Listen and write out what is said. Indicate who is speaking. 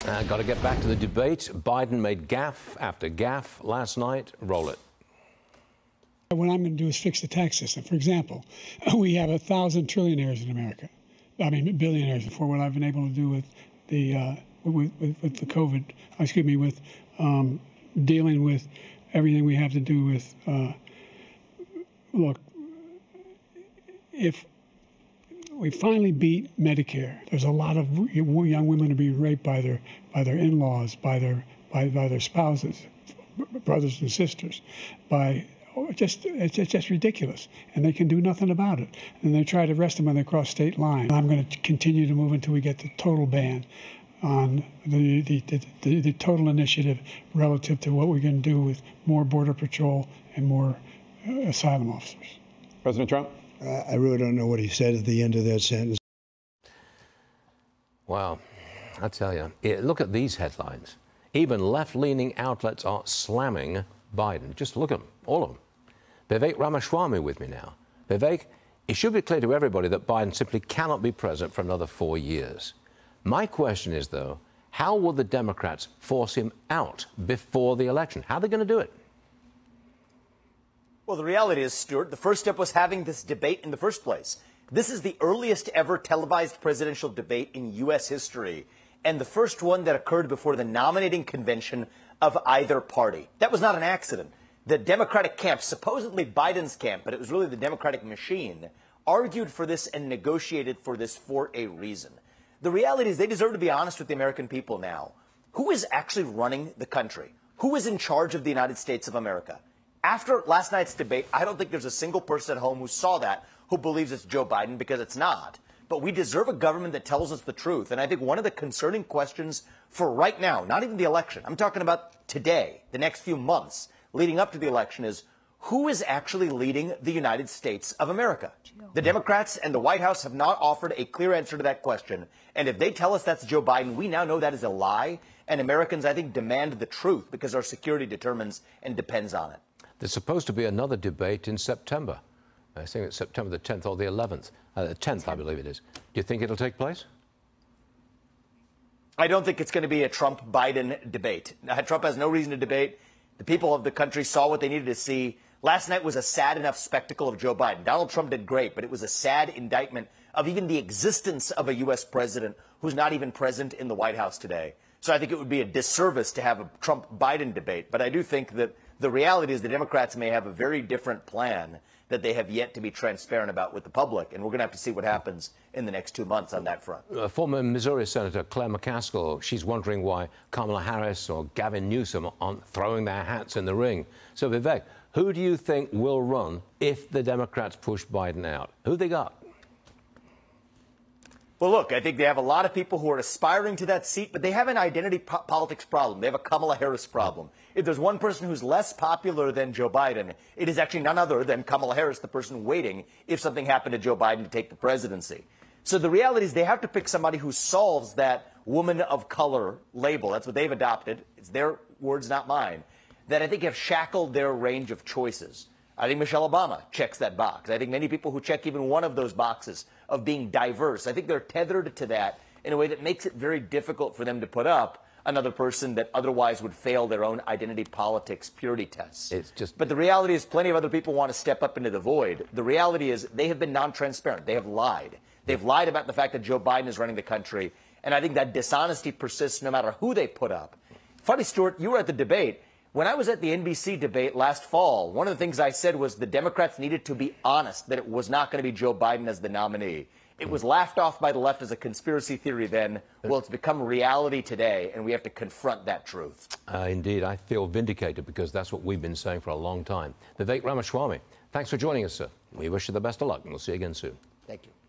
Speaker 1: Got to get back to the debate. Biden made gaffe after gaffe last night. Roll it.
Speaker 2: What I'm going to do is fix the tax system. For example, we have 1,000 trillionaires in America. I mean, billionaires. For what I've been able to do with the with the COVID, with dealing with everything we have to do with. Look, if we finally beat Medicare, there's a lot of young women are being raped by their in-laws, by their spouses, brothers and sisters, it's just ridiculous, and they can do nothing about it. And they try to arrest them when they cross state lines. I'm going to continue to move until we get the total ban on the total initiative relative to what we're going to do with more Border Patrol and more asylum officers.
Speaker 3: President Trump?
Speaker 4: I really don't know what he said at the end of that sentence.
Speaker 1: Wow, I tell you, look at these headlines. Even left-leaning outlets are slamming Biden. Just look at them, all of them. Vivek Ramaswamy with me now. Vivek, it should be clear to everybody that Biden simply cannot be president for another 4 years. My question is, though, how will the Democrats force him out before the election? How are they going to do it?
Speaker 5: Well, the reality is, Stuart, the first step was having this debate in the first place. This is the earliest ever televised presidential debate in U.S. history, and the first one that occurred before the nominating convention of either party. That was not an accident. The Democratic camp, supposedly Biden's camp, but it was really the Democratic machine, argued for this and negotiated for this for a reason. The reality is they deserve to be honest with the American people now. Who is actually running the country? Who is in charge of the United States of America? After last night's debate, I don't think there's a single person at home who saw that who believes it's Joe Biden, because it's not. But we deserve a government that tells us the truth. And I think one of the concerning questions for right now, not even the election, I'm talking about today, the next few months leading up to the election, is who is actually leading the United States of America? The Democrats and the White House have not offered a clear answer to that question. And if they tell us that's Joe Biden, we now know that is a lie. And Americans, I think, demand the truth because our security determines and depends on it.
Speaker 1: There's supposed to be another debate in September. I think it's September the 10th or the 11th. The 10th, I believe it is. Do you think it'll take place?
Speaker 5: I don't think it's going to be a Trump-Biden debate. Trump has no reason to debate. The people of the country saw what they needed to see. Last night was a sad enough spectacle of Joe Biden. Donald Trump did great, but it was a sad indictment of even the existence of a U.S. president who's not even present in the White House today. So I think it would be a disservice to have a Trump-Biden debate. But I do think that the reality is the Democrats may have a very different plan that they have yet to be transparent about with the public. And we're going to have to see what happens in the next 2 months on that front.
Speaker 1: Former Missouri Senator Claire McCaskill, she's wondering why Kamala Harris or Gavin Newsom aren't throwing their hats in the ring. So, Vivek, who do you think will run if the Democrats push Biden out? Who they got?
Speaker 5: Well, look, I think they have a lot of people who are aspiring to that seat, but they have an identity politics problem. They have a Kamala Harris problem. If there's one person who's less popular than Joe Biden, it is actually none other than Kamala Harris, the person waiting if something happened to Joe Biden to take the presidency. So the reality is they have to pick somebody who solves that woman of color label. That's what they've adopted. It's their words, not mine, that I think have shackled their range of choices. I think Michelle Obama checks that box. I think many people who check even one of those boxes of being diverse, I think they're tethered to that in a way that makes it very difficult for them to put up another person that otherwise would fail their own identity politics purity tests. But the reality is plenty of other people want to step up into the void. The reality is they have been non-transparent. They have lied. They've lied about the fact that Joe Biden is running the country. And I think that dishonesty persists no matter who they put up. Funny, Stuart, you were at the debate. When I was at the NBC debate last fall, one of the things I said was the Democrats needed to be honest that it was not going to be Joe Biden as the nominee. It was laughed off by the left as a conspiracy theory then. Well, it's become reality today, and we have to confront that truth.
Speaker 1: Indeed, I feel vindicated because that's what we've been saying for a long time. Vivek Ramaswamy, thanks for joining us, sir. We wish you the best of luck, and we'll see you again soon.
Speaker 5: Thank you.